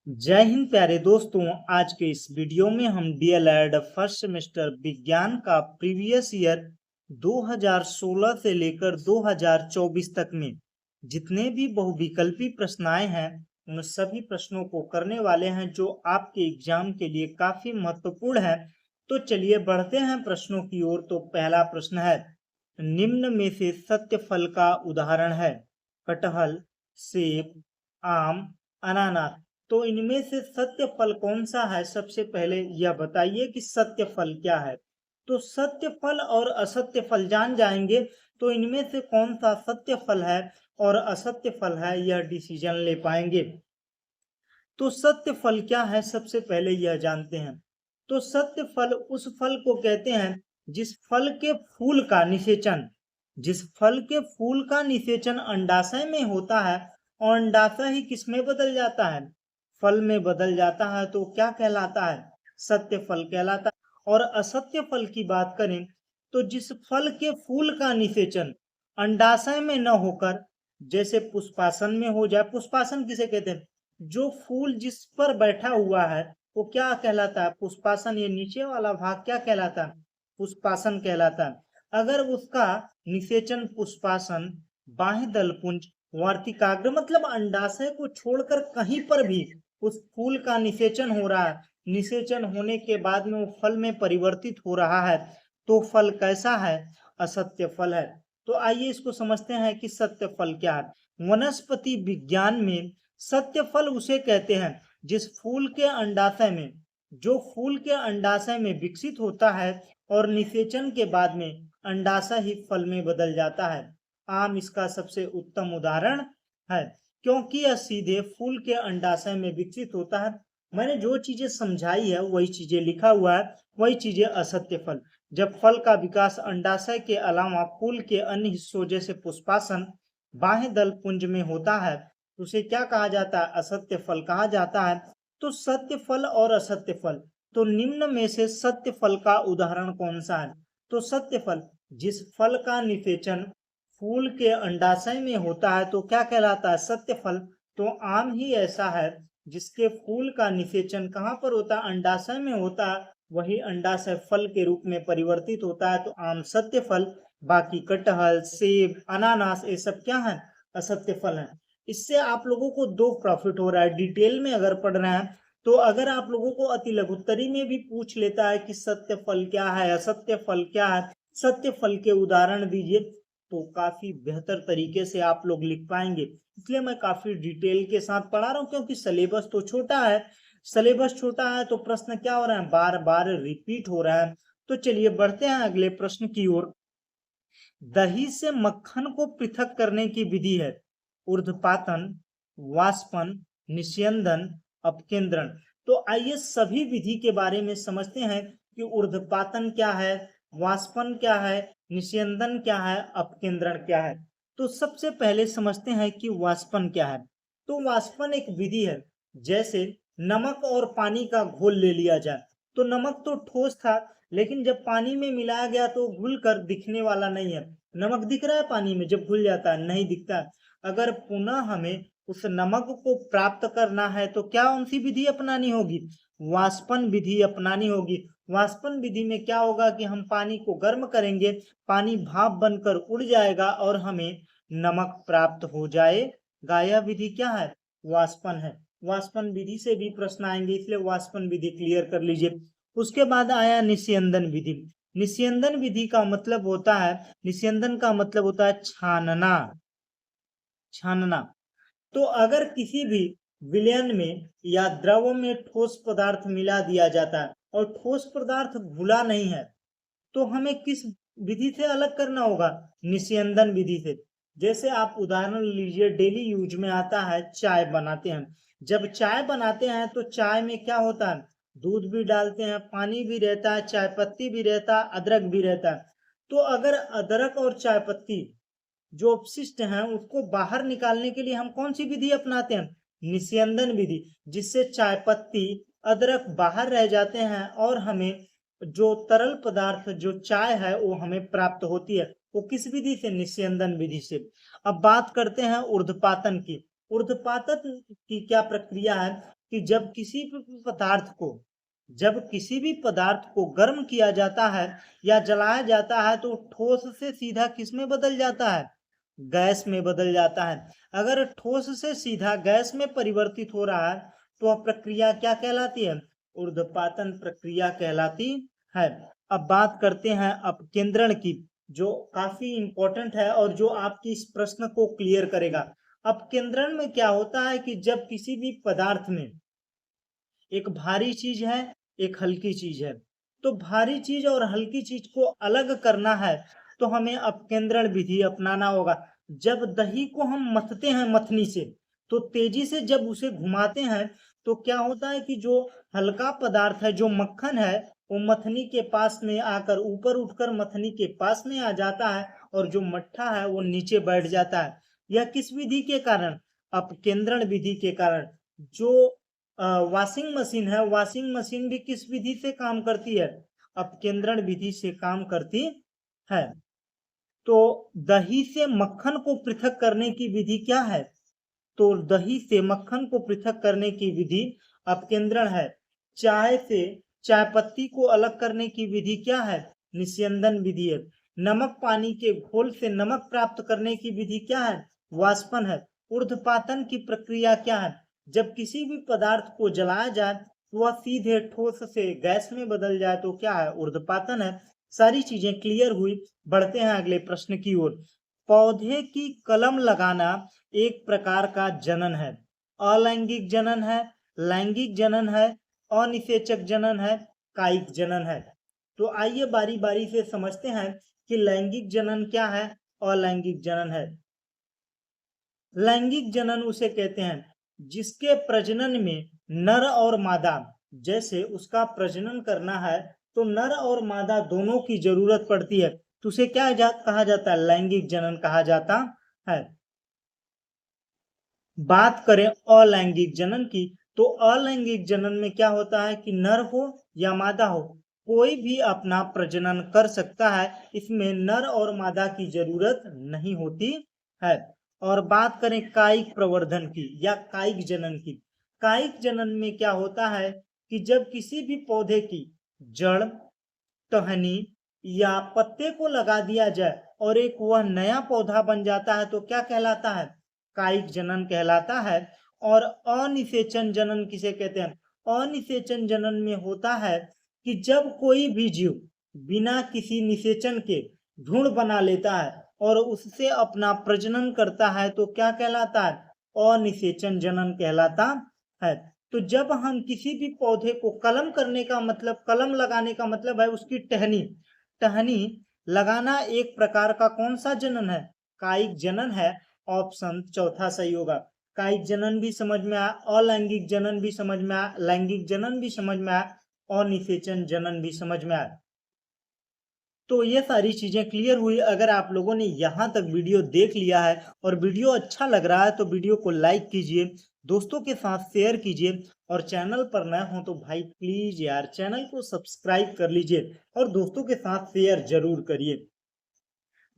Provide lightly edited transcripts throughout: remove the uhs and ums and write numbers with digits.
जय हिंद प्यारे दोस्तों। आज के इस वीडियो में हम डीएलएड फर्स्ट सेमेस्टर विज्ञान का प्रीवियस ईयर 2016 से लेकर 2024 तक में जितने भी बहुविकल्पी प्रश्न आए हैं उन सभी प्रश्नों को करने वाले हैं जो आपके एग्जाम के लिए काफी महत्वपूर्ण है। तो चलिए बढ़ते हैं प्रश्नों की ओर। तो पहला प्रश्न है, निम्न में से सत्य फल का उदाहरण है? कटहल, सेब, आम, अनानास। तो इनमें से सत्य फल कौन सा है? सबसे पहले यह बताइए कि सत्य फल क्या है। तो सत्य फल और असत्य फल जान जाएंगे तो इनमें से कौन सा सत्य फल है और असत्य फल है यह डिसीजन ले पाएंगे। तो सत्य फल क्या है सबसे पहले यह जानते हैं। तो सत्य फल उस फल को कहते हैं जिस फल के फूल का निषेचन अंडाशय में होता है और अंडाशय ही किसमें बदल जाता है? फल में बदल जाता है। तो क्या कहलाता है? सत्य फल कहलाता है। और असत्य फल की बात करें तो जिस फल के फूल का निषेचन अंडाशय में न होकर जैसे पुष्पासन में हो जाए। पुष्पासन किसे कहते हैं? जो फूल जिस पर बैठा हुआ है वो क्या कहलाता है? पुष्पासन। ये नीचे वाला भाग क्या कहलाता है? पुष्पासन कहलाता है। अगर उसका निषेचन पुष्पासन, बाह्य दलपुंज, वार्तिकाग्र मतलब अंडाशय को छोड़कर कहीं पर भी उस फूल का निषेचन हो रहा है, निषेचन होने के बाद में वो फल में परिवर्तित हो रहा है, तो फल कैसा है? असत्य फल है। तो आइए इसको समझते हैं कि सत्य फल क्या है। वनस्पति विज्ञान में सत्य फल उसे कहते हैं जिस फूल के अंडाशय में जो फूल के अंडाशय में विकसित होता है और निषेचन के बाद में अंडाशय ही फल में बदल जाता है। आम इसका सबसे उत्तम उदाहरण है क्योंकि यह सीधे फूल के अंडाशय में विकसित होता है। मैंने जो चीजें समझाई है वही चीजें लिखा हुआ है, वही चीजें असत्य फल। जब फल का विकास अंडाशय के अलावा फूल के अन्य हिस्सों जैसे पुष्पासन, बाह्य दल पुंज में होता है तो उसे क्या कहा जाता है? असत्य फल कहा जाता है। तो सत्य फल और असत्य फल, तो निम्न में से सत्य फल का उदाहरण कौन सा है? तो सत्य फल जिस फल का निषेचन फूल के अंडाशय में होता है तो क्या कहलाता है? सत्य फल। तो आम ही ऐसा है जिसके फूल का निषेचन कहाँ पर होता है? अंडाशय में होता है, वही अंडाशय फल के रूप में परिवर्तित होता है, तो आम सत्य फल। बाकी कटहल, सेब, अनानास ये सब क्या है? असत्य फल है। इससे आप लोगों को दो प्रॉफिट हो रहा है। डिटेल में अगर पढ़ रहे हैं तो अगर आप लोगों को अति लघुत्तरी में भी पूछ लेता है कि सत्य फल क्या है, असत्य फल क्या है, सत्य फल के उदाहरण दीजिए, तो काफी बेहतर तरीके से आप लोग लिख पाएंगे। इसलिए मैं काफी डिटेल के साथ पढ़ा रहा हूँ क्योंकि सिलेबस तो छोटा है। सिलेबस छोटा है तो प्रश्न क्या हो रहा है? बार बार रिपीट हो रहा है। तो चलिए बढ़ते हैं अगले प्रश्न की ओर। दही से मक्खन को पृथक करने की विधि है ऊर्ध्वपातन, वाष्पन, निस्यंदन, अपकेंद्रण। तो आइए सभी विधि के बारे में समझते हैं कि ऊर्ध्वपातन क्या है, वाष्पन क्या है, निस्यंदन क्या है, अपकेंद्रण क्या है। तो सबसे पहले समझते हैं कि वाष्पन क्या है। तो वाष्पन एक विधि है जैसे नमक और पानी का घोल ले लिया जाए। तो नमक तो ठोस था लेकिन जब पानी में मिलाया गया तो घुल कर दिखने वाला नहीं है। नमक दिख रहा है पानी में? जब घुल जाता है नहीं दिखता है। अगर पुनः हमें उस नमक को प्राप्त करना है तो क्या कौन सी विधि अपनानी होगी? वाष्पन विधि अपनानी होगी। वाष्पन विधि में क्या होगा कि हम पानी को गर्म करेंगे, पानी भाप बनकर उड़ जाएगा और हमें नमक प्राप्त हो जाएगा। यह विधि क्या है? वाष्पन है। वाष्पन विधि से भी प्रश्न आएंगे इसलिए वाष्पन विधि क्लियर कर लीजिए। उसके बाद आया निस्यंदन विधि। निस्यंदन विधि का मतलब होता है, निस्यंदन का मतलब होता है छानना। छानना। तो अगर किसी भी विलयन में या द्रव में ठोस पदार्थ मिला दिया जाता है और ठोस पदार्थ घुला नहीं है तो हमें किस विधि से अलग करना होगा? निस्यंदन विधि से। जैसे आप उदाहरण लीजिए, डेली यूज में आता है, चाय बनाते हैं। जब चाय बनाते हैं तो चाय में क्या होता है? दूध भी डालते हैं, पानी भी रहता है, चाय पत्ती भी रहता है, अदरक भी रहता है। तो अगर अदरक और चाय पत्ती जो अपशिष्ट हैं उसको बाहर निकालने के लिए हम कौन सी विधि अपनाते हैं? निस्यंदन विधि, जिससे चाय पत्ती, अदरक बाहर रह जाते हैं और हमें जो तरल पदार्थ जो चाय है वो हमें प्राप्त होती है। वो किस विधि से? निस्यंदन विधि से। अब बात करते हैं ऊर्ध्वपातन की। ऊर्ध्वपातन की क्या प्रक्रिया है? कि जब किसी भी पदार्थ को गर्म किया जाता है या जलाया जाता है तो ठोस से सीधा किस में बदल जाता है? गैस में बदल जाता है। अगर ठोस से सीधा गैस में परिवर्तित हो रहा है तो वह प्रक्रिया क्या कहलाती है? ऊर्ध्वपातन प्रक्रिया कहलाती है। अब बात करते हैं अपकेंद्रण की, जो काफी इंपॉर्टेंट है और जो आपकी इस प्रश्न को क्लियर करेगा। अपकेंद्रण में क्या होता है कि जब किसी भी पदार्थ में एक भारी चीज है, एक हल्की चीज है, तो भारी चीज और हल्की चीज को अलग करना है तो हमें अपकेंद्रण विधि अपनाना होगा। जब दही को हम मथते हैं मथनी से, तो तेजी से जब उसे घुमाते हैं तो क्या होता है कि जो हल्का पदार्थ है, जो मक्खन है, वो मथनी के पास में आकर ऊपर उठकर मथनी के पास में आ जाता है और जो मट्ठा है वो नीचे बैठ जाता है। यह किस विधि के कारण? अपकेंद्रण विधि के कारण। जो वॉशिंग मशीन है, वॉशिंग मशीन भी किस विधि से काम करती है? अपकेंद्रण विधि से काम करती है। तो दही से मक्खन को पृथक करने की विधि क्या है? तो दही से मक्खन को पृथक करने की विधि अपकेंद्रण है। चाय से चाय पत्ती को अलग करने की विधि क्या है? निस्यंदन विधि है। नमक पानी के घोल से नमक प्राप्त करने की विधि क्या है? वाष्पन है। ऊर्ध्वपातन की प्रक्रिया क्या है? जब किसी भी पदार्थ को जलाया जाए तो वह सीधे ठोस से गैस में बदल जाए तो क्या है? ऊर्ध्वपातन है। सारी चीजें क्लियर हुई। बढ़ते हैं अगले प्रश्न की ओर। पौधे की कलम लगाना एक प्रकार का जनन है। अलैंगिक जनन है, लैंगिक जनन है, अनिषेचक जनन है, कायिक जनन है। तो आइए बारी बारी से समझते हैं कि लैंगिक जनन क्या है, अलैंगिक जनन है। लैंगिक जनन उसे कहते हैं जिसके प्रजनन में नर और मादा, जैसे उसका प्रजनन करना है तो नर और मादा दोनों की जरूरत पड़ती है, तो उसे क्या कहा जाता है? लैंगिक जनन कहा जाता है। बात करें अलैंगिक जनन की, तो अलैंगिक जनन में क्या होता है कि नर हो या मादा हो, कोई भी अपना प्रजनन कर सकता है। इसमें नर और मादा की जरूरत नहीं होती है। और बात करें कायिक प्रवर्धन की या कायिक जनन की, कायिक जनन में क्या होता है कि जब किसी भी पौधे की जड़, टहनी या पत्ते को लगा दिया जाए और एक वह नया पौधा बन जाता है तो क्या कहलाता है? कायिक जनन कहलाता है। और अनिषेचन जनन किसे कहते हैं? अनिषेचन जनन में होता है कि जब कोई भी जीव बिना किसी निषेचन के भ्रूण बना लेता है और उससे अपना प्रजनन करता है तो क्या कहलाता है? अनिषेचन जनन कहलाता है। तो जब हम किसी भी पौधे को कलम करने का मतलब, कलम लगाने का मतलब है उसकी टहनी, टहनी लगाना एक प्रकार का कौन सा जनन है? कायिक जनन है। ऑप्शन चौथा सही होगा। कायिक जनन भी समझ में आया, अलैंगिक जनन भी समझ में आया, लैंगिक जनन भी समझ में आया, और निषेचन जनन भी समझ में आया। तो ये सारी चीजें क्लियर हुई। अगर आप लोगों ने यहाँ तक वीडियो देख लिया है और वीडियो अच्छा लग रहा है तो वीडियो को लाइक कीजिए, दोस्तों के साथ शेयर कीजिए, और चैनल पर नए हो तो भाई प्लीज यार चैनल को सब्सक्राइब कर लीजिए और दोस्तों के साथ शेयर जरूर करिए।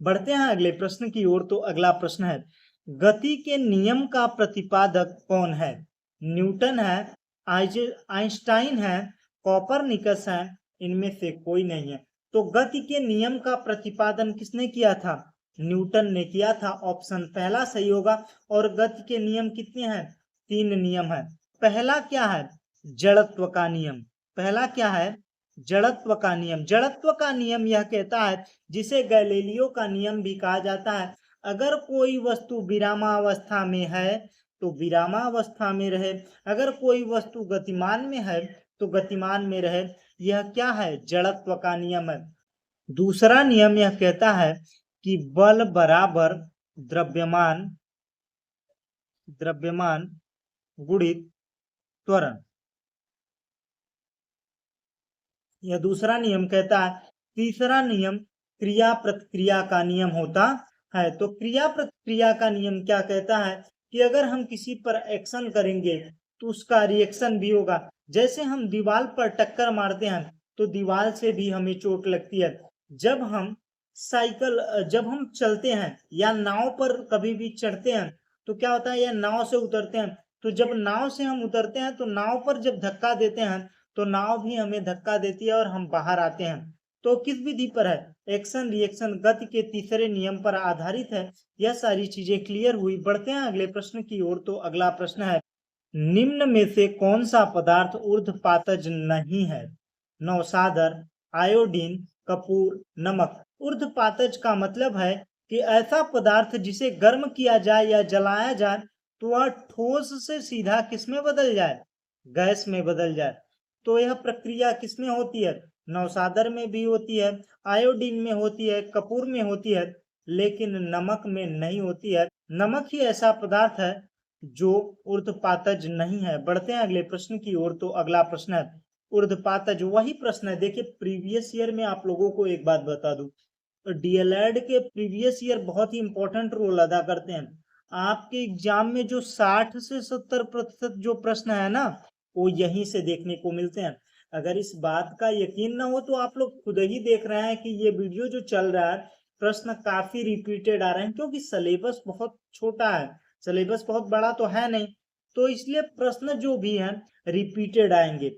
बढ़ते हैं अगले प्रश्न की ओर। तो अगला प्रश्न है, गति के नियम का प्रतिपादक कौन है? न्यूटन है, आइंस्टाइन है, कॉपरनिकस है, इनमें से कोई नहीं है। तो गति के नियम का प्रतिपादन किसने किया था? न्यूटन ने किया था। ऑप्शन पहला सही होगा। और गति के नियम कितने हैं? 3 नियम है। पहला क्या है? जड़त्व का नियम। पहला क्या है? जड़त्व का नियम। जड़त्व का नियम यह कहता है, जिसे गैलीलियो का नियम भी कहा जाता है, अगर कोई वस्तु विरामावस्था में है तो विरामावस्था में रहे, अगर कोई वस्तु गतिमान में है तो गतिमान में रहे। यह क्या है? जड़त्व का नियम है। दूसरा नियम यह कहता है कि बल बराबर द्रव्यमान, द्रव्यमान गुणित त्वरण। यह दूसरा नियम कहता है। तीसरा नियम क्रिया प्रतिक्रिया का नियम होता है। तो क्रिया प्रतिक्रिया का नियम क्या कहता है कि अगर हम किसी पर एक्शन करेंगे तो उसका रिएक्शन भी होगा। जैसे हम दीवार पर टक्कर मारते हैं तो दीवार से भी हमें चोट लगती है। जब हम जब हम चलते हैं या नाव पर कभी भी चढ़ते हैं तो क्या होता है, या नाव से उतरते हैं तो जब नाव से हम उतरते हैं तो नाव पर जब धक्का देते हैं तो नाव भी हमें धक्का देती है और हम बाहर आते हैं। तो किस विधि पर है? एक्शन रिएक्शन गति के तीसरे नियम पर आधारित है। यह सारी चीजें क्लियर हुई। बढ़ते हैं अगले प्रश्न की ओर। तो अगला प्रश्न है, निम्न में से कौन सा पदार्थ ऊर्ध्वपातज नहीं है? नौसादर, आयोडीन, कपूर, नमक। ऊर्ध्वपातज का मतलब है कि ऐसा पदार्थ जिसे गर्म किया जाए या जलाया जाए तो वह ठोस से सीधा किसमें बदल जाए? गैस में बदल जाए। तो यह प्रक्रिया किसमें होती है? नौसादर में भी होती है, आयोडीन में होती है, कपूर में होती है, लेकिन नमक में नहीं होती है। नमक ही ऐसा पदार्थ है जो ऊर्ध्वपातज नहीं है। बढ़ते हैं अगले प्रश्न की ओर। तो अगला प्रश्न है, ऊर्ध्वपातज वही प्रश्न है। देखिए प्रीवियस ईयर में आप लोगों को एक बात बता दूं, तो डीएलएड के प्रीवियस ईयर बहुत ही इंपॉर्टेंट रोल अदा करते हैं। आपके एग्जाम में जो 60 से 70% जो प्रश्न है ना, वो यहीं से देखने को मिलते हैं। अगर इस बात का यकीन ना हो तो आप लोग खुद ही देख रहे हैं कि ये वीडियो जो चल रहा है, प्रश्न काफी रिपीटेड आ रहे हैं, क्योंकि सिलेबस बहुत छोटा है, सिलेबस बहुत बड़ा तो है नहीं, तो इसलिए प्रश्न जो भी हैं रिपीटेड आएंगे।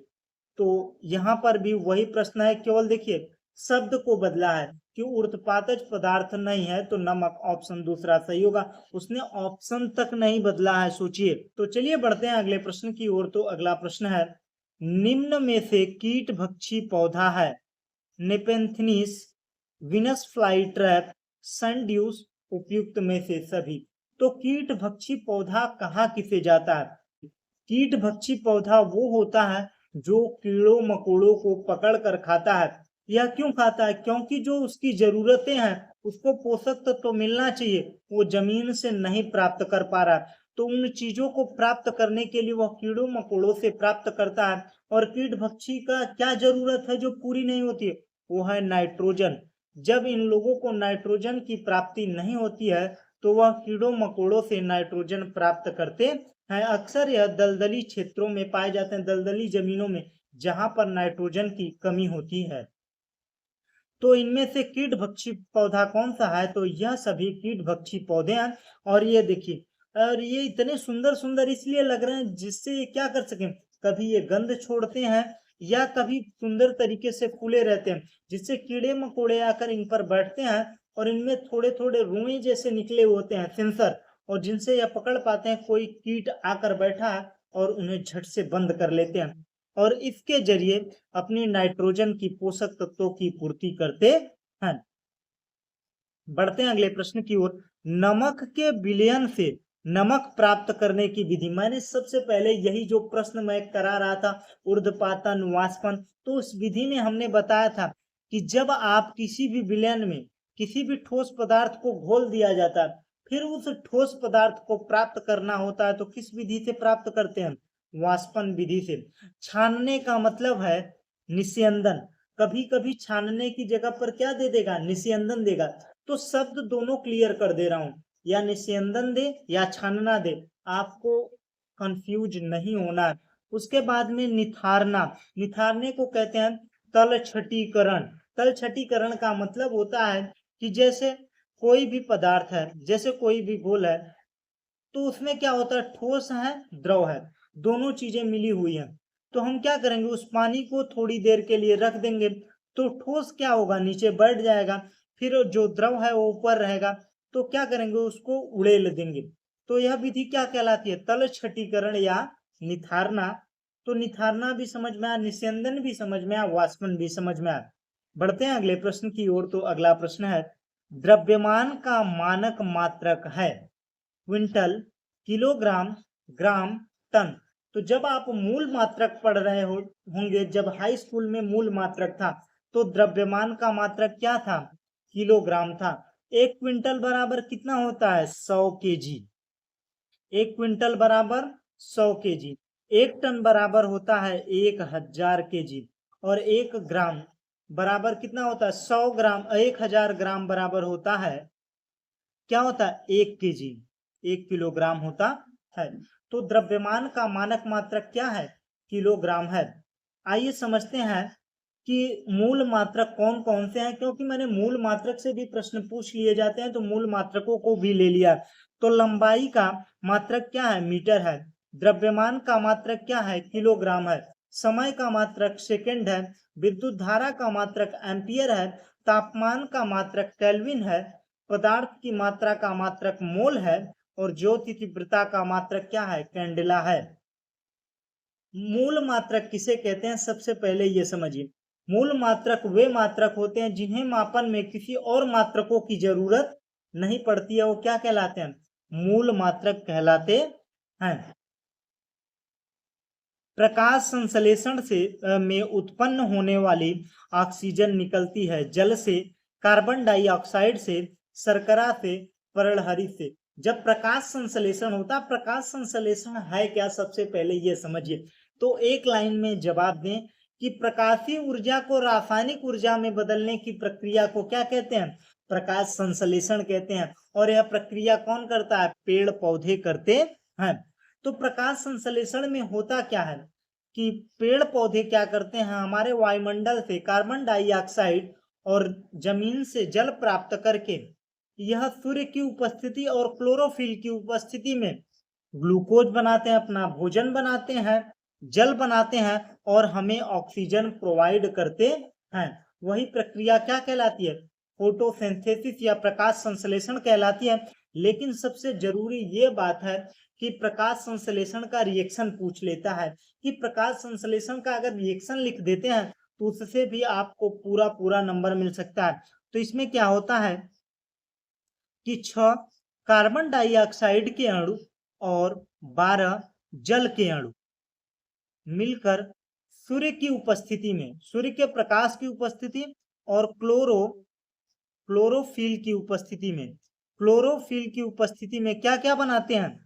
तो यहाँ पर भी वही प्रश्न है, केवल देखिए शब्द को बदला है कि ऊर्ध्वपातज पदार्थ नहीं है, तो नमक ऑप्शन दूसरा सही होगा। उसने ऑप्शन तक नहीं बदला है, सोचिए। तो चलिए बढ़ते हैं अगले प्रश्न की ओर। तो अगला प्रश्न है, निम्न में से कीट भक्षी पौधा है? नेपेंथिस, विनस फ्लाई ट्रैप, सनड्यूस, उपयुक्त में से सभी। तो कीट भक्षी पौधा कहाँ किसे जाता है? कीट भक्षी पौधा वो होता है जो कीड़ों मकोड़ों को पकड़ कर खाता है। यह क्यों खाता है? क्योंकि जो उसकी जरूरतें हैं, उसको पोषक तत्व तो मिलना चाहिए, वो जमीन से नहीं प्राप्त कर पा रहा है, तो उन चीजों को प्राप्त करने के लिए वह कीड़ों मकोड़ों से प्राप्त करता है। और कीट भक्षी का क्या जरूरत है जो पूरी नहीं होती है? वो है नाइट्रोजन। जब इन लोगों को नाइट्रोजन की प्राप्ति नहीं होती है तो वह कीड़ों मकोड़ों से नाइट्रोजन प्राप्त करते हैं। अक्सर यह दलदली क्षेत्रों में पाए जाते हैं, दलदली जमीनों में, जहां पर नाइट्रोजन की कमी होती है। तो इनमें से कीट भक्षी पौधा कौन सा है? तो यह सभी कीट भक्षी पौधे हैं। और ये देखिए, और ये इतने सुंदर सुंदर इसलिए लग रहे हैं जिससे ये क्या कर सकें, कभी ये गंध छोड़ते हैं या कभी सुंदर तरीके से फूले रहते हैं, जिससे कीड़े मकोड़े आकर इन पर बैठते हैं और इनमें थोड़े थोड़े रुएं जैसे निकले होते हैं, सेंसर, और जिनसे यह पकड़ पाते हैं कोई कीट आकर बैठा है और उन्हें झट से बंद कर लेते हैं, और इसके जरिए अपनी नाइट्रोजन की पोषक तत्वों की पूर्ति करते हैं। बढ़ते हैं अगले प्रश्न की ओर। नमक के विलयन से नमक प्राप्त करने की विधि, मैंने सबसे पहले यही जो प्रश्न मैं करा रहा था, ऊर्ध्वपातन, वाष्पन, तो उस विधि में हमने बताया था कि जब आप किसी भी विलयन में किसी भी ठोस पदार्थ को घोल दिया जाता है, फिर उस ठोस पदार्थ को प्राप्त करना होता है, तो किस विधि से प्राप्त करते हैं? वाष्पन विधि से। छानने का मतलब है निस्यंदन। कभी कभी छानने की जगह पर क्या दे देगा? निस्यंदन देगा। तो शब्द दोनों क्लियर कर दे रहा हूं, या निस्यंदन दे या छानना दे, आपको कंफ्यूज नहीं होना। उसके बाद में निथारना, निथारने को कहते हैं तल छटीकरण। तल छटीकरण का मतलब होता है कि जैसे कोई भी पदार्थ है, जैसे कोई भी घोल है, तो उसमें क्या होता है, ठोस है, द्रव है, दोनों चीजें मिली हुई हैं। तो हम क्या करेंगे, उस पानी को थोड़ी देर के लिए रख देंगे, तो ठोस क्या होगा, नीचे बैठ जाएगा, फिर जो द्रव है वो ऊपर रहेगा, तो क्या करेंगे, उसको उड़ेल देंगे। तो यह विधि क्या कहलाती है? तल छटीकरण या निथारना। तो निथारना भी समझ में आया, निस्यंदन भी समझ में आया, वाष्पन भी समझ में आया। बढ़ते हैं अगले प्रश्न की ओर। तो अगला प्रश्न है, द्रव्यमान का मानक मात्रक है? क्विंटल, किलोग्राम, ग्राम, टन। तो जब आप मूल मात्रक पढ़ रहे होंगे, जब हाई स्कूल में मूल मात्रक था, तो द्रव्यमान का मात्रक क्या था? किलोग्राम था। एक क्विंटल बराबर कितना होता है? 100 केजी। एक क्विंटल बराबर 100 केजी। एक टन बराबर होता है 1000 केजी। और एक ग्राम बराबर कितना होता है? 100 ग्राम, 1000 ग्राम बराबर होता है, क्या होता है? 1 केजी, 1 किलोग्राम होता है। तो द्रव्यमान का मानक मात्रक क्या है? किलोग्राम है। आइए समझते हैं कि मूल मात्रक कौन कौन से हैं, क्योंकि मैंने मूल मात्रक से भी प्रश्न पूछ लिए जाते हैं, तो मूल मात्रकों को भी ले लिया। तो लंबाई का मात्रक क्या है? मीटर है। द्रव्यमान का मात्रक क्या है? किलोग्राम है। समय का मात्रक सेकंड है। विद्युत धारा का मात्रक एम्पियर है। तापमान का मात्रक केल्विन है। पदार्थ की मात्रा का मात्रक मोल है। और ज्योति तीव्रता का मात्रक क्या है? कैंडेला है। मूल मात्रक किसे कहते हैं? सबसे पहले ये समझिए, मूल मात्रक वे मात्रक होते हैं जिन्हें मापन में किसी और मात्रकों की जरूरत नहीं पड़ती है। वो क्या कहलाते हैं? मूल मात्रक कहलाते हैं। प्रकाश संश्लेषण से में उत्पन्न होने वाली ऑक्सीजन निकलती है जल से, कार्बन डाइऑक्साइड से, शर्करा से, पर्णहरित से। जब प्रकाश संश्लेषण होता, प्रकाश संश्लेषण है क्या? सबसे पहले ये समझिए। तो एक लाइन में जवाब दें कि प्रकाशीय ऊर्जा को रासायनिक ऊर्जा में बदलने की प्रक्रिया को क्या कहते हैं? प्रकाश संश्लेषण कहते हैं। और यह प्रक्रिया कौन करता है? पेड़ पौधे करते हैं। तो प्रकाश संश्लेषण में होता क्या है कि पेड़ पौधे क्या करते हैं? हमारे वायुमंडल से कार्बन डाइऑक्साइड और जमीन से जल प्राप्त करके यह सूर्य की उपस्थिति और क्लोरोफिल की उपस्थिति में ग्लूकोज बनाते हैं, अपना भोजन बनाते हैं, जल बनाते हैं और हमें ऑक्सीजन प्रोवाइड करते हैं। वही प्रक्रिया क्या कहलाती है? फोटोसिंथेसिस या प्रकाश संश्लेषण कहलाती है। लेकिन सबसे जरूरी ये बात है कि प्रकाश संश्लेषण का रिएक्शन पूछ लेता है कि प्रकाश संश्लेषण का अगर रिएक्शन लिख देते हैं तो उससे भी आपको पूरा नंबर मिल सकता है। तो इसमें क्या होता है कि 6 कार्बन डाइऑक्साइड के अणु और 12 जल के अणु मिलकर सूर्य की उपस्थिति में, सूर्य के प्रकाश की उपस्थिति और क्लोरोफिल की उपस्थिति में, क्लोरोफिल की उपस्थिति में क्या क्या बनाते हैं?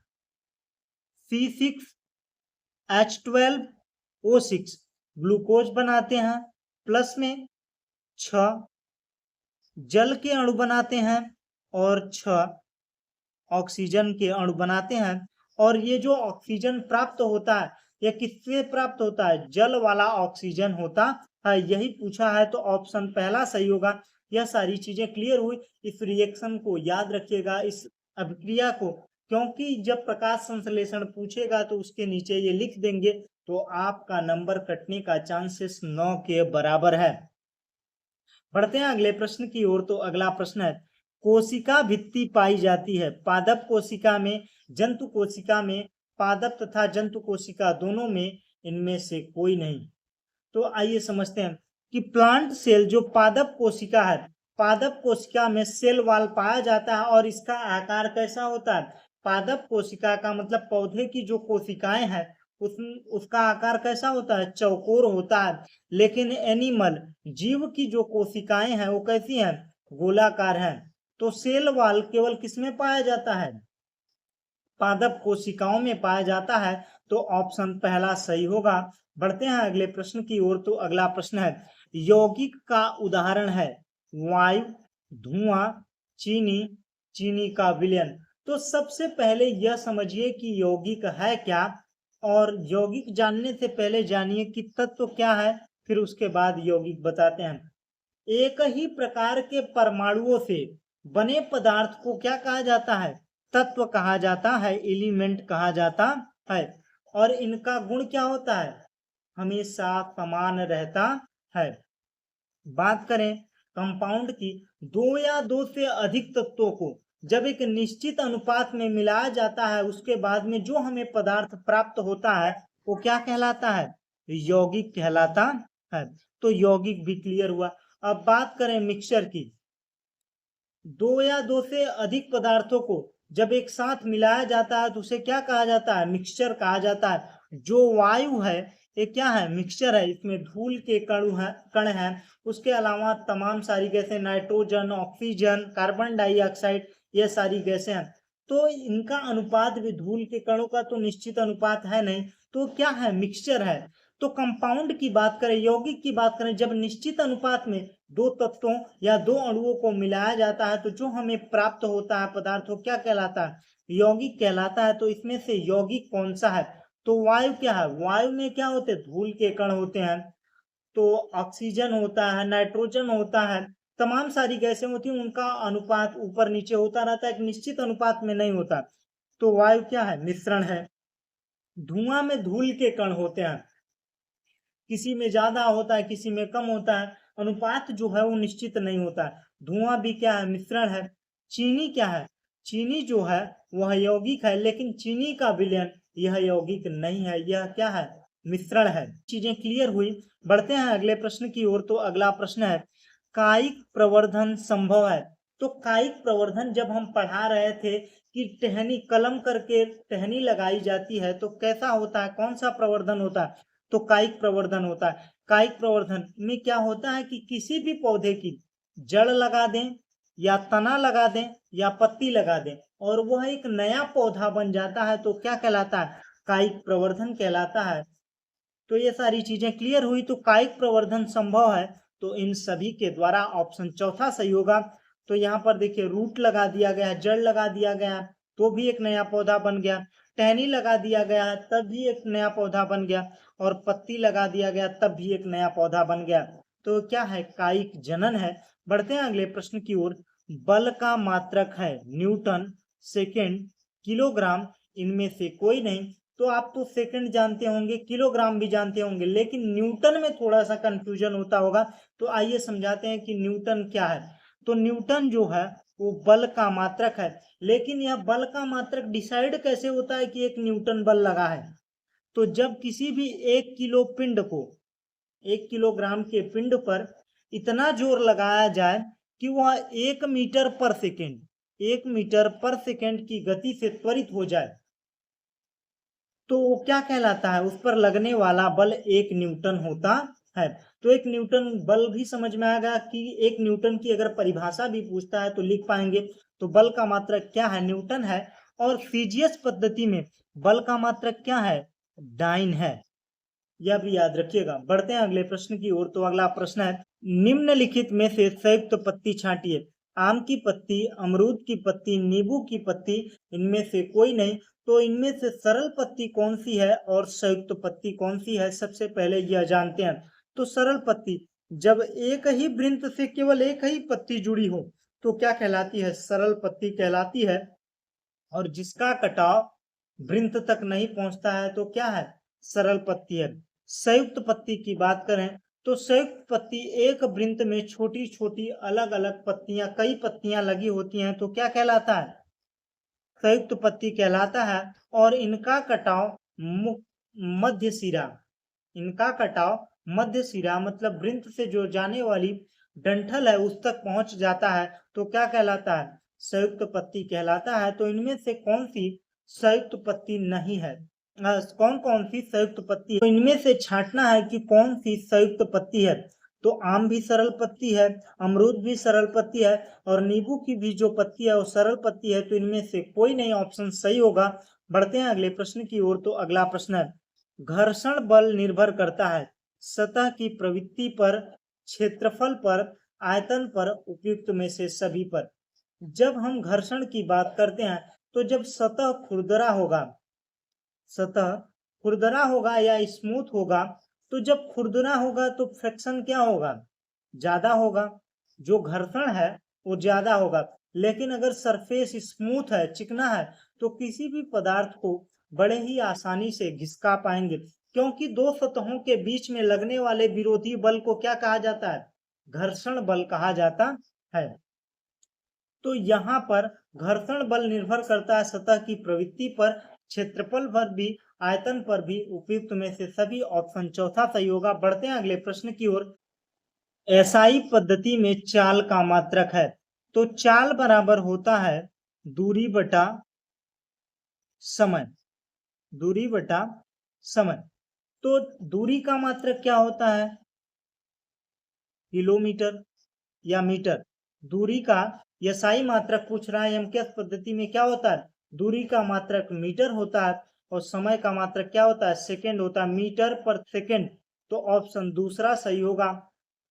C6H12O6 ग्लूकोज बनाते हैं, प्लस में 6 जल के अणु बनाते हैं और 6 ऑक्सीजन के अणु बनाते हैं। और ये जो ऑक्सीजन प्राप्त होता है यह किससे प्राप्त होता है? जल वाला ऑक्सीजन होता है। यही पूछा है तो ऑप्शन पहला सही होगा। यह सारी चीजें क्लियर हुई। इस रिएक्शन को याद रखिएगा, इस अभिक्रिया को, क्योंकि जब प्रकाश संश्लेषण पूछेगा तो उसके नीचे ये लिख देंगे तो आपका नंबर कटने का चांसेस 9 के बराबर है। बढ़ते हैं अगले प्रश्न की ओर। तो अगला प्रश्न है, कोशिका भित्ति पाई जाती है पादप कोशिका में, जंतु कोशिका में, पादप तथा जंतु कोशिका दोनों में, इनमें से कोई नहीं। तो आइए समझते हैं कि प्लांट सेल जो पादप कोशिका है, पादप कोशिका में सेल वॉल पाया जाता है और इसका आकार कैसा होता है? पादप कोशिका का मतलब पौधे की जो कोशिकाएं हैं उसका आकार कैसा होता है? चौकोर होता है। लेकिन एनिमल जीव की जो कोशिकाएं हैं वो कैसी हैं? गोलाकार हैं। तो सेल वॉल केवल किसमें पाया जाता है? पादप कोशिकाओं में पाया जाता है। तो ऑप्शन पहला सही होगा। बढ़ते हैं अगले प्रश्न की ओर। तो अगला प्रश्न है, यौगिक का उदाहरण है वायु, धुआं, चीनी, चीनी का विलयन। तो सबसे पहले यह समझिए कि यौगिक है क्या, और यौगिक जानने से पहले जानिए कि तत्व क्या है, फिर उसके बाद यौगिक बताते हैं। एक ही प्रकार के परमाणुओं से बने पदार्थ को क्या कहा जाता है? तत्व कहा जाता है, एलिमेंट कहा जाता है। और इनका गुण क्या होता है? हमेशा समान रहता है। बात करें कंपाउंड की, दो या दो से अधिक तत्वों को जब एक निश्चित अनुपात में मिलाया जाता है उसके बाद में जो हमें पदार्थ प्राप्त होता है वो क्या कहलाता है? यौगिक कहलाता है। तो यौगिक भी क्लियर हुआ। अब बात करें मिक्सचर की, दो या दो से अधिक पदार्थों को जब एक साथ मिलाया जाता है तो उसे क्या कहा जाता है? मिक्सचर कहा जाता है। जो वायु है ये क्या है? मिक्सचर है। इसमें धूल के कण हैं, उसके अलावा तमाम सारी गैसें, नाइट्रोजन, ऑक्सीजन, कार्बन डाइऑक्साइड, ये सारी गैसें हैं। तो इनका अनुपात भी धूल के कणों का तो निश्चित अनुपात है नहीं, तो क्या है? मिक्सचर है। तो कंपाउंड की बात करें, यौगिक की बात करें, जब निश्चित अनुपात में दो तत्वों या दो अणुओं को मिलाया जाता है तो जो हमें प्राप्त होता है पदार्थ वो क्या कहलाता है? यौगिक कहलाता है। तो इसमें से यौगिक कौन सा है? तो वायु क्या है? वायु में क्या होते हैं? धूल के कण होते हैं। तो ऑक्सीजन होता है, नाइट्रोजन होता है, तमाम सारी गैसें होती हैं, उनका अनुपात ऊपर नीचे होता रहता है, एक निश्चित अनुपात में नहीं होता। तो वायु क्या है? मिश्रण है। धुआं में धूल के कण होते हैं, किसी में ज्यादा होता है, किसी में कम होता है, अनुपात जो है वो निश्चित नहीं होता है। धुआं भी क्या है, मिश्रण है। चीनी क्या है, चीनी जो है वह यौगिक है, लेकिन चीनी का विलयन यह यौगिक नहीं है, यह क्या है, मिश्रण है। चीजें क्लियर हुई। बढ़ते हैं अगले प्रश्न की ओर। तो अगला प्रश्न है, कायिक प्रवर्धन संभव है? तो कायिक प्रवर्धन जब हम पढ़ा रहे थे कि टहनी कलम करके टहनी लगाई जाती है तो कैसा होता है, कौन सा प्रवर्धन होता है, तो कायिक प्रवर्धन होता है। कायिक प्रवर्धन में क्या होता है कि किसी भी पौधे की जड़ लगा दें या तना लगा दें या पत्ती लगा दें और वह एक नया पौधा बन जाता है तो क्या कहलाता है, कायिक प्रवर्धन कहलाता है। तो ये सारी चीजें क्लियर हुई। तो कायिक प्रवर्धन संभव है, तो इन सभी के द्वारा ऑप्शन चौथा सही होगा। तो यहाँ पर देखिए रूट लगा दिया गया, जड़ लगा दिया गया तो भी एक नया पौधा बन गया, टहनी लगा दिया गया तब भी एक नया पौधा बन गया, और पत्ती लगा दिया गया तब भी एक नया पौधा बन गया। तो क्या है, कायिक जनन है। बढ़ते हैं अगले प्रश्न की ओर। बल का मात्रक है न्यूटन, सेकेंड, किलोग्राम, इनमें से कोई नहीं। तो आप तो सेकंड जानते होंगे, किलोग्राम भी जानते होंगे, लेकिन न्यूटन में थोड़ा सा कंफ्यूजन होता होगा। तो आइए समझाते हैं कि न्यूटन क्या है। तो न्यूटन जो है वो बल का मात्रक है, लेकिन यह बल का मात्रक डिसाइड कैसे होता है कि एक न्यूटन बल लगा है। तो जब किसी भी 1 किलो पिंड को 1 किलोग्राम के पिंड पर इतना जोर लगाया जाए कि वह 1 मीटर पर सेकेंड की गति से त्वरित हो जाए, तो वो क्या कहलाता है, उस पर लगने वाला बल 1 न्यूटन होता है। तो 1 न्यूटन बल भी समझ में आ गया कि 1 न्यूटन की अगर परिभाषा भी पूछता है तो लिख पाएंगे। तो बल का मात्रक क्या है, न्यूटन है। और सीजीएस पद्धति में बल का मात्रक क्या है, डाइन है, यह भी याद रखिएगा। बढ़ते हैं अगले प्रश्न की ओर। तो अगला प्रश्न है, निम्नलिखित में से संयुक्त पत्ती छांटिए। आम की पत्ती, अमरूद की पत्ती, नींबू की पत्ती, इनमें से कोई नहीं। तो इनमें से सरल पत्ती कौन सी है और संयुक्त पत्ती कौन सी है, सबसे पहले यह जानते हैं। तो सरल पत्ती, जब एक ही वृंत से केवल एक ही पत्ती जुड़ी हो तो क्या कहलाती है, सरल पत्ती कहलाती है। और जिसका कटाव वृंत तक नहीं पहुंचता है तो क्या है, सरल पत्ती है। संयुक्त पत्ती की बात करें तो संयुक्त पत्ती एक वृंत में छोटी छोटी अलग अलग पत्तियां, कई पत्तियां लगी होती हैं तो क्या कहलाता है, संयुक्त पत्ती कहलाता है। और इनका कटाव मध्य सिरा, इनका कटाव मध्य सिरा मतलब वृंत से जो जाने वाली डंठल है उस तक पहुंच जाता है तो क्या कहलाता है, संयुक्त पत्ती कहलाता है। तो इनमें से कौन सी संयुक्त पत्ती नहीं है, कौन कौन सी संयुक्त पत्ती है, तो इनमें से छांटना है कि कौन सी संयुक्त पत्ती है। तो आम भी सरल पत्ती है, अमरूद भी सरल पत्ती है, और नींबू की भी जो पत्ती है वो सरल पत्ती है। तो इनमें से कोई नहीं ऑप्शन सही होगा। बढ़ते हैं अगले प्रश्न की ओर। तो अगला प्रश्न है, घर्षण बल निर्भर करता है सतह की प्रवृत्ति पर, क्षेत्रफल पर, आयतन पर, उपयुक्त में से सभी पर। जब हम घर्षण की बात करते हैं तो जब सतह खुरदरा होगा, सतह खुरदरा होगा या स्मूथ होगा, तो जब खुरदरा होगा तो फ्रिक्शन क्या होगा, ज्यादा होगा, जो घर्षण है वो ज्यादा होगा। लेकिन अगर सरफेस स्मूथ है, चिकना है, तो किसी भी पदार्थ को बड़े ही आसानी से घिसका पाएंगे, क्योंकि दो सतहों के बीच में लगने वाले विरोधी बल को क्या कहा जाता है, घर्षण बल कहा जाता है। तो यहाँ पर घर्षण बल निर्भर करता है सतह की प्रवृत्ति पर, क्षेत्रफल पर भी, आयतन पर भी, उपयुक्त में से सभी, ऑप्शन चौथा सही होगा। बढ़ते हैं अगले प्रश्न की ओर। एसआई पद्धति में चाल का मात्रक है, तो चाल बराबर होता है दूरी बटा समय, दूरी बटा समय। तो दूरी का मात्रक क्या होता है, किलोमीटर या मीटर। दूरी का एसआई मात्रक पूछ रहा है, एमकेएस पद्धति में क्या होता है, दूरी का मात्रक मीटर होता है और समय का मात्रक क्या होता है, सेकंड होता है, मीटर पर सेकंड। तो ऑप्शन दूसरा सही होगा।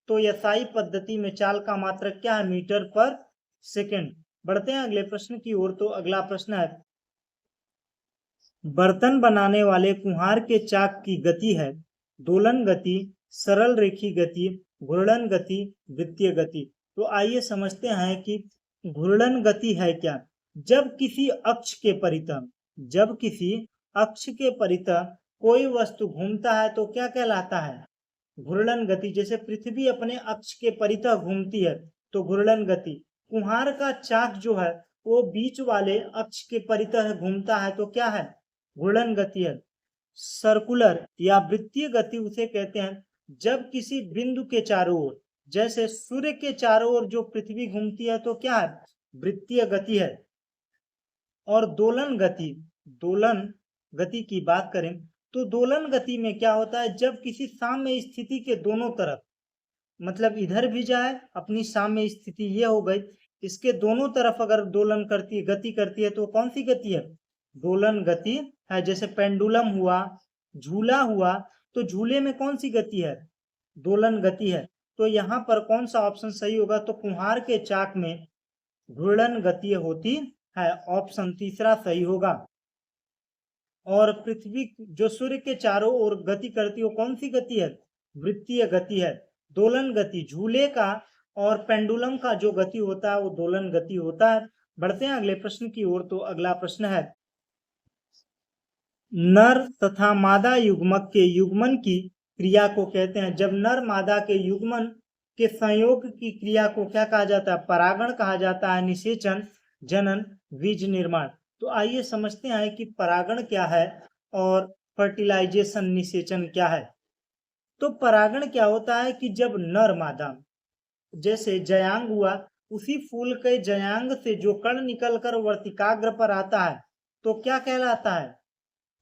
तो एसआई पद्धति में चाल का मात्रक क्या है, मीटर पर सेकंड। बढ़ते हैं अगले प्रश्न की ओर। तो अगला प्रश्न है, बर्तन बनाने वाले कुम्हार के चाक की गति है दोलन गति, सरल रेखी गति, घूर्णन गति, वृत्तीय गति। तो आइए समझते हैं कि घूर्णन गति है क्या। जब किसी अक्ष के परितः, जब किसी अक्ष के परितः कोई वस्तु घूमता है तो क्या कहलाता है? घूर्णन गति। जैसे पृथ्वी अपने अक्ष के परितः घूमती है तो घूर्णन गति। कुम्हार का चाक जो है वो बीच वाले अक्ष के परितः घूमता है तो क्या है? घूर्णन गति है। सर्कुलर या वृत्तीय गति उसे कहते हैं जब किसी बिंदु के चारों ओर, जैसे सूर्य के चारों ओर जो पृथ्वी घूमती है तो क्या है? वृत्तीय गति है। और दोलन गति, दोलन गति की बात करें तो दोलन गति में क्या होता है, जब किसी साम्य स्थिति के दोनों तरफ, मतलब इधर भी जाए, अपनी साम्य स्थिति ये हो गई, इसके दोनों तरफ अगर दोलन करती है, गति करती है तो कौन सी गति है? दोलन गति है। जैसे पेंडुलम हुआ, झूला हुआ, तो झूले में कौन सी गति है? दोलन गति है। तो यहाँ पर कौन सा ऑप्शन सही होगा? तो कुम्हार के चाक में घूर्णन गति होती है, ऑप्शन तीसरा सही होगा। और पृथ्वी जो सूर्य के चारों ओर गति करती है वो कौन सी गति है? वृत्तीय गति है। दोलन गति झूले का और पेंडुलम का जो गति होता है वो दोलन गति होता है। बढ़ते हैं अगले प्रश्न की ओर। तो अगला प्रश्न है, नर तथा मादा युग्मक के युग्मन की क्रिया को कहते हैं। जब नर मादा के युग्मन के संयोग की क्रिया को क्या कहा जाता है? परागण कहा जाता है। निषेचन, जनन, बीज निर्माण। तो आइए समझते हैं कि परागण क्या है और फर्टिलाइजेशन, निषेचन क्या है। तो परागण क्या होता है कि जब नर मादा, जैसे जयांग हुआ, उसी फूल के जयांग से जो कण निकलकर वर्तिकाग्र पर आता है तो क्या कहलाता है?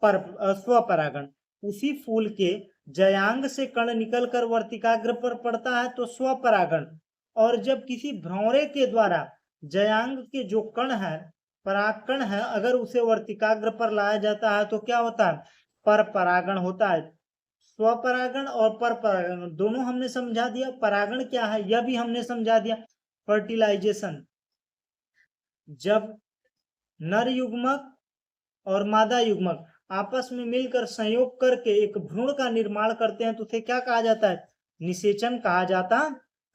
स्वपरागण। उसी फूल के जयांग से कण निकलकर वर्तिकाग्र पर पड़ता है तो स्वपरागण। और जब किसी भ्रौरे के द्वारा जयांग के जो कण है, परागकण है, अगर उसे वर्तिकाग्र पर लाया जाता है तो क्या होता है? पर परागण होता है। स्वपरागण और पर परागण दोनों हमने समझा दिया। परागण क्या है यह भी हमने समझा दिया। फर्टिलाइजेशन, जब नर युग्मक और मादा युग्मक आपस में मिलकर संयोग करके एक भ्रूण का निर्माण करते हैं तो उसे क्या कहा जाता है? निषेचन कहा जाता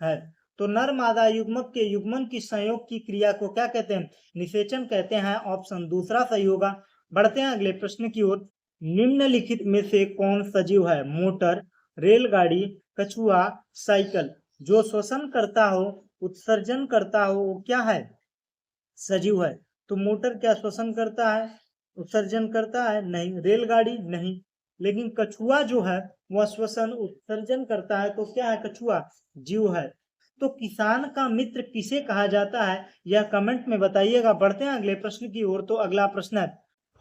है। तो नर मादा युग्मक के युग्मन की संयोग की क्रिया को क्या कहते हैं? निषेचन कहते हैं। ऑप्शन दूसरा सही होगा। बढ़ते हैं अगले प्रश्न की ओर। निम्नलिखित में से कौन सजीव है? मोटर, रेलगाड़ी, कछुआ, साइकिल। जो श्वसन करता हो, उत्सर्जन करता हो, वो क्या है? सजीव है। तो मोटर क्या श्वसन करता है, उत्सर्जन करता है? नहीं। रेलगाड़ी नहीं। लेकिन कछुआ जो है वह श्वसन उत्सर्जन करता है तो क्या है? कछुआ जीव है। तो किसान का मित्र किसे कहा जाता है यह कमेंट में बताइएगा। बढ़ते हैं अगले प्रश्न की ओर। तो अगला प्रश्न है,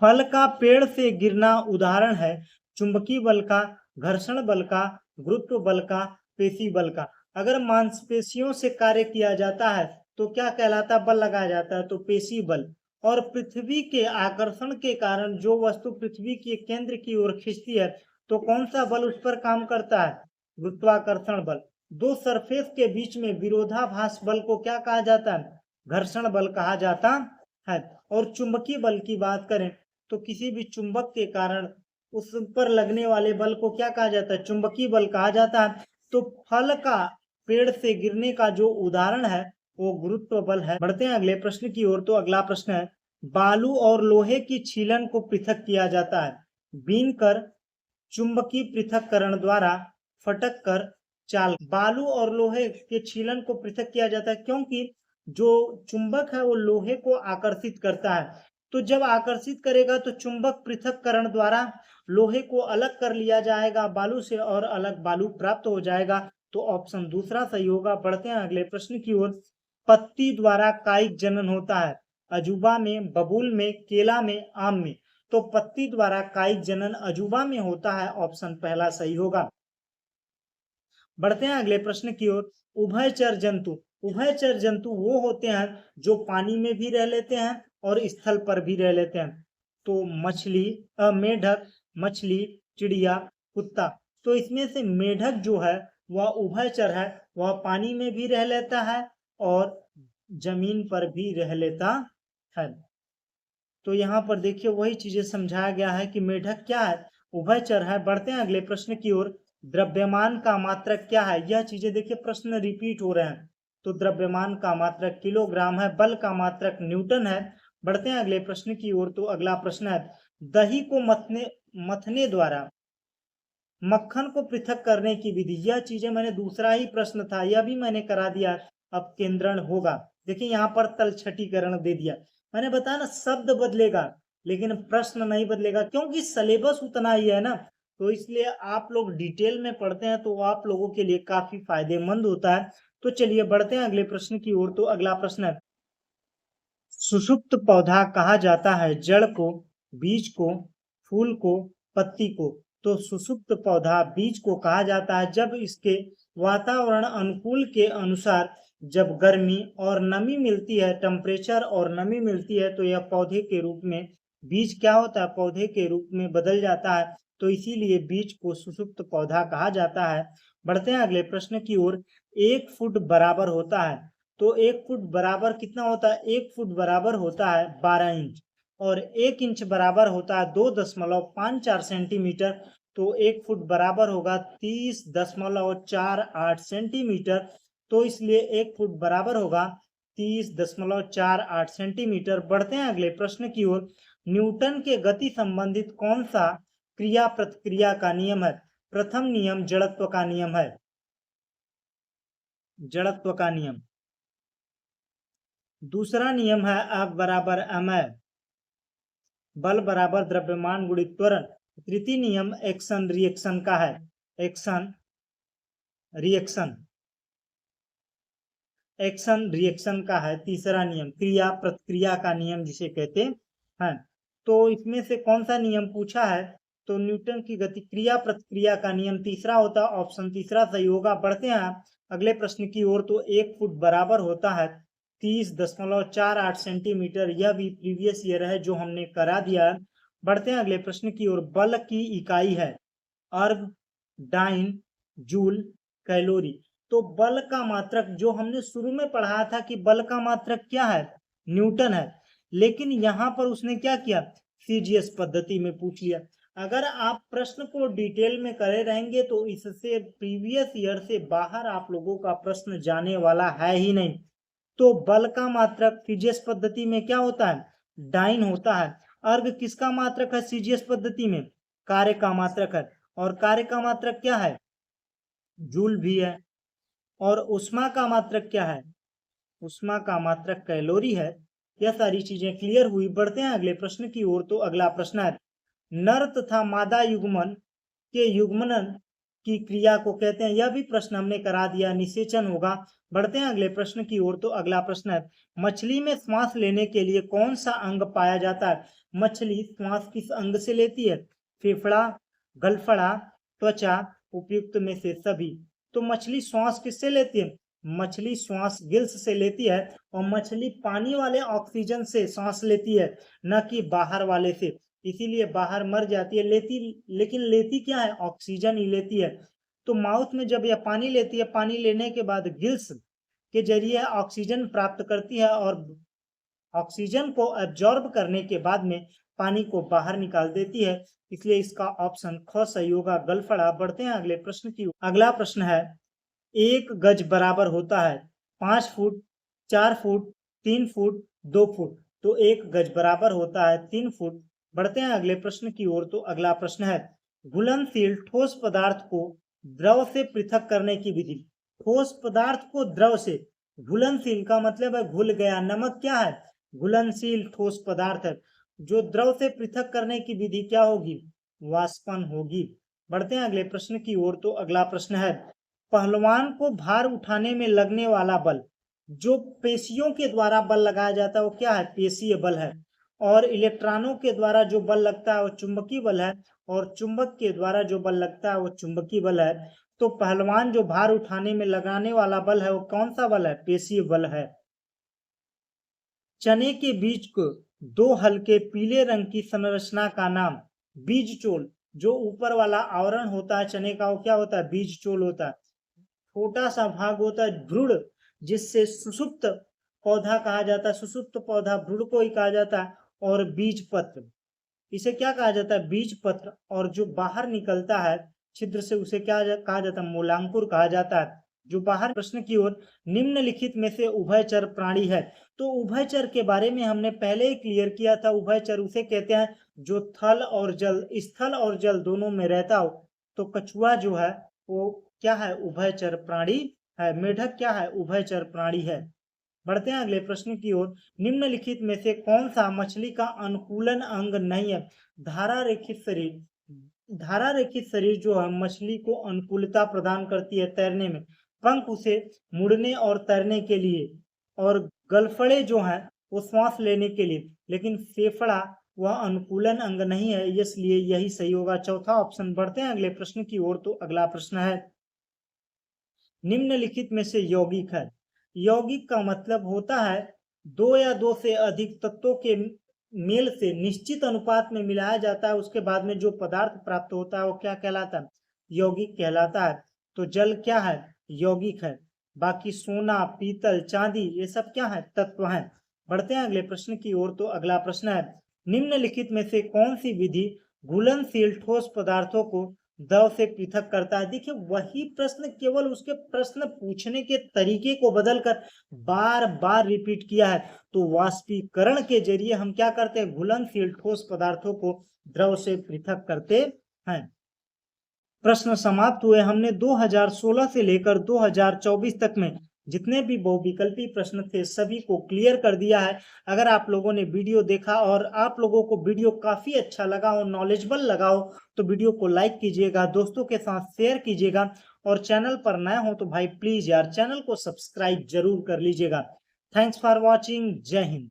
फल का पेड़ से गिरना उदाहरण है चुंबकीय बल का, घर्षण बल का, गुरुत्व बल का, पेशी बल का। अगर मांसपेशियों से कार्य किया जाता है तो क्या कहलाता बल लगाया जाता है? तो पेशी बल। और पृथ्वी के आकर्षण के कारण जो वस्तु पृथ्वी के केंद्र की ओर खींचती है तो कौन सा बल उस पर काम करता है? गुरुत्वाकर्षण बल। दो सरफेस के बीच में विरोधाभास बल को क्या कहा जाता है? घर्षण बल कहा जाता है। और चुंबकीय बल की बात करें तो किसी भी चुंबक के कारण उस पर लगने वाले बल को क्या कहा जाता है? चुंबकीय बल कहा जाता है। तो फल का पेड़ से गिरने का जो उदाहरण है वो गुरुत्व बल है। बढ़ते हैं अगले प्रश्न की ओर। तो अगला प्रश्न है, बालू और लोहे की छीलन को पृथक किया जाता है बीन कर, चुंबकीय पृथक्करण द्वारा, फटक कर, चाल। बालू और लोहे के छीलन को पृथक किया जाता है क्योंकि जो चुंबक है वो लोहे को आकर्षित करता है। तो जब आकर्षित करेगा तो चुंबक पृथक्करण द्वारा लोहे को अलग कर लिया जाएगा बालू से और अलग बालू प्राप्त हो जाएगा। तो ऑप्शन दूसरा सही होगा। बढ़ते हैं अगले प्रश्न की ओर। पत्ती द्वारा कायिक जनन होता है अजूबा में, बबूल में, केला में, आम में। तो पत्ती द्वारा कायिक जनन अजूबा में होता है। ऑप्शन पहला सही होगा। बढ़ते हैं अगले प्रश्न की ओर। उभयचर जंतु, उभयचर जंतु वो होते हैं जो पानी में भी रह लेते हैं और स्थल पर भी रह लेते हैं। तो मछली, मेढक, मछली, चिड़िया, कुत्ता। तो इसमें से मेढक जो है वह उभयचर है, वह पानी में भी रह लेता है और जमीन पर भी रह लेता है। तो यहाँ पर देखिए वही चीजें समझाया गया है कि मेढक क्या है? उभयचर है। बढ़ते हैं अगले प्रश्न की ओर। द्रव्यमान का मात्रक क्या है? यह चीजें देखिए प्रश्न रिपीट हो रहे हैं। तो द्रव्यमान का मात्रक किलोग्राम है, बल का मात्रक न्यूटन है। बढ़ते हैं अगले प्रश्न की ओर। तो अगला प्रश्न है, दही को मथने द्वारा मक्खन को पृथक करने की विधि, यह चीजें मैंने दूसरा ही प्रश्न था यह भी मैंने करा दिया। अब केंद्रण होगा, देखिए यहाँ पर तलछटीकरण दे दिया। मैंने बताया ना शब्द बदलेगा लेकिन प्रश्न नहीं बदलेगा, क्योंकि सिलेबस उतना ही है ना, तो इसलिए आप लोग डिटेल में पढ़ते हैं तो आप लोगों के लिए काफी फायदेमंद होता है। तो चलिए बढ़ते हैं अगले प्रश्न की ओर। तो अगला प्रश्न है, सुषुप्त पौधा कहा जाता है जड़ को, बीज को, फूल को, पत्ती को। तो सुषुप्त पौधा बीज को कहा जाता है जब इसके वातावरण अनुकूल के अनुसार जब गर्मी और नमी मिलती है, टेम्परेचर और नमी मिलती है, तो यह पौधे के रूप में बीज क्या होता है, पौधे के रूप में बदल जाता है। तो इसीलिए बीज को सुषुप्त पौधा कहा जाता है। बढ़ते हैं अगले प्रश्न की ओर। 1 फुट बराबर होता है, तो 1 फुट बराबर कितना होता है, 1 फुट बराबर होता है 12 इंच, और 1 इंच बराबर होता है 2.54 सेंटीमीटर। तो 1 फुट बराबर होगा 30.48 सेंटीमीटर। तो इसलिए 1 फुट बराबर होगा 30.48 सेंटीमीटर। बढ़ते हैं अगले प्रश्न की ओर। न्यूटन के गति संबंधित कौन सा क्रिया प्रतिक्रिया का नियम है? प्रथम नियम जड़त्व का नियम है, जड़त्व का नियम। दूसरा नियम है F बराबर ma, बल बराबर द्रव्यमान गुणित त्वरण। तृतीय नियम एक्शन रिएक्शन का है, एक्शन रिएक्शन, एक्शन रिएक्शन का है तीसरा नियम, क्रिया प्रतिक्रिया का नियम जिसे कहते हैं। तो इसमें से कौन सा नियम पूछा है? तो न्यूटन की गति क्रिया प्रतिक्रिया का नियम तीसरा होता, ऑप्शन तीसरा सही होगा। बढ़ते हैं अगले प्रश्न की ओर। तो 1 फुट बराबर होता है 30.48 सेंटीमीटर, यह भी प्रीवियस ईयर है जो हमने करा दिया है। बढ़ते हैं अगले प्रश्न की ओर। बल की इकाई है अर्ग, डाइन, जूल, कैलोरी। तो बल का मात्रक जो हमने शुरू में पढ़ा था कि बल का मात्रक क्या है, न्यूटन है, लेकिन यहाँ पर उसने क्या किया, सीजीएस पद्धति में पूछ लिया। अगर आप प्रश्न को डिटेल में करे रहेंगे तो इससे प्रीवियस ईयर से बाहर आप लोगों का प्रश्न जाने वाला है ही नहीं। तो बल का मात्रक सीजीएस पद्धति में क्या होता है, डाइन होता है। अर्ग किसका मात्रक है सीजीएस पद्धति में, कार्य का मात्रक है, और कार्य का मात्रक क्या है, जूल भी है। और उष्मा का मात्रक क्या है, उष्मा का मात्रक कैलोरी है। यह सारी चीजें क्लियर हुई। बढ़ते हैं अगले प्रश्न की ओर। तो अगला प्रश्न है, नर तथा मादा युग्मन के युग्मन की क्रिया को कहते हैं, यह भी प्रश्न हमने करा दिया, निषेचन होगा। बढ़ते हैं अगले प्रश्न की ओर। तो अगला प्रश्न है, मछली में श्वास लेने के लिए कौन सा अंग पाया जाता है? मछली श्वास किस अंग से लेती है? फेफड़ा, गलफड़ा, त्वचा, उपयुक्त में से सभी। तो मछली श्वास किससे लेती है? मछली श्वास गिल्स से लेती है, और मछली पानी वाले ऑक्सीजन से सांस लेती है, न कि बाहर वाले से। इसीलिए बाहर मर जाती है, लेकिन लेती क्या है, ऑक्सीजन ही लेती है। तो माउथ में जब यह पानी लेती है, पानी लेने के बाद गिल्स के जरिए ऑक्सीजन प्राप्त करती है, और ऑक्सीजन को एब्जॉर्ब करने के बाद में पानी को बाहर निकाल देती है। इसलिए इसका ऑप्शन ख सही होगा, गलफड़ा। बढ़ते हैं अगले प्रश्न की। अगला प्रश्न है, 1 गज बराबर होता है 5 फुट, 4 फुट, 3 फुट, 2 फुट। तो 1 गज बराबर होता है 3 फुट। बढ़ते हैं अगले प्रश्न की ओर। तो अगला प्रश्न है, घुलनशील ठोस पदार्थ को द्रव से पृथक करने की विधि। ठोस पदार्थ को द्रव से, घुलनशील का मतलब है घुल गया, नमक क्या है, घुलनशील ठोस पदार्थ है। जो द्रव से पृथक करने की विधि क्या होगी, वाष्पन होगी। बढ़ते हैं अगले प्रश्न की ओर। तो अगला प्रश्न है, पहलवान को भार उठाने में लगने वाला बल, जो पेशियों के द्वारा बल लगाया जाता है वो क्या है, पेशीय बल है। और इलेक्ट्रॉनों के द्वारा जो बल लगता है वो चुंबकीय बल है, और चुंबक के द्वारा जो बल लगता है वो चुंबकीय बल है। तो पहलवान जो भार उठाने में लगाने वाला बल है वो कौन सा बल है, पेशीय बल है। चने के बीज को 2 हल्के पीले रंग की संरचना का नाम, बीज चोल। जो ऊपर वाला आवरण होता है चने का वो क्या होता है, बीज चोल होता है। छोटा सा भाग होता है भ्रूण, जिससे सुषुप्त पौधा कहा जाता है, सुषुप्त पौधा भ्रूण को ही कहा जाता है। और बीज पत्र, इसे क्या कहा जाता है, बीज पत्र। और जो बाहर निकलता है छिद्र से उसे क्या कहा जाता है, मूलांकुर कहा जाता है। जो बाहर प्रश्न की ओर निम्नलिखित में से उभयचर प्राणी है। तो उभयचर के बारे में हमने पहले ही क्लियर किया था। उभयचर उसे कहते हैं जो स्थल और जल दोनों में रहता हो। तो कछुआ जो है वो क्या है? उभयचर प्राणी है। मेढक क्या है? उभयचर प्राणी है। बढ़ते हैं अगले प्रश्न की ओर। निम्नलिखित में से कौन सा मछली का अनुकूलन अंग नहीं है? धारा रेखित शरीर। धारा रेखित शरीर जो है मछली को अनुकूलता प्रदान करती है तैरने में। पंख उसे मुड़ने और तैरने के लिए, और गलफड़े जो हैं वो श्वास लेने के लिए, लेकिन फेफड़ा वह अनुकूलन अंग नहीं है, इसलिए यही सही होगा, चौथा ऑप्शन। बढ़ते हैं अगले प्रश्न की ओर। तो अगला प्रश्न है, निम्नलिखित में से यौगिक है। यौगिक का मतलब होता है दो या दो से अधिक तत्वों के मेल से निश्चित अनुपात में मिलाया जाता है, उसके बाद में जो पदार्थ प्राप्त होता है वो क्या कहलाता है? यौगिक कहलाता है। तो जल क्या है? यौगिक है। बाकी सोना, पीतल, चांदी ये सब क्या है? तत्व हैं। बढ़ते हैं अगले प्रश्न की ओर। तो अगला प्रश्न है, निम्नलिखित में से कौन सी विधि घुलनशील ठोस पदार्थों को द्रव से पृथक करता है? देखिए वही प्रश्न, केवल उसके प्रश्न पूछने के तरीके को बदलकर बार बार रिपीट किया है। तो वाष्पीकरण के जरिए हम क्या करते हैं? घुलनशील ठोस पदार्थों को द्रव से पृथक करते हैं। प्रश्न समाप्त हुए। हमने 2016 से लेकर 2024 तक में जितने भी बहुविकल्पी प्रश्न थे सभी को क्लियर कर दिया है। अगर आप लोगों ने वीडियो देखा और आप लोगों को वीडियो काफी अच्छा लगा हो, नॉलेजेबल लगा हो, तो वीडियो को लाइक कीजिएगा, दोस्तों के साथ शेयर कीजिएगा, और चैनल पर नए हो तो भाई प्लीज यार चैनल को सब्सक्राइब जरूर कर लीजिएगा। Thanks for watching. जय हिंद।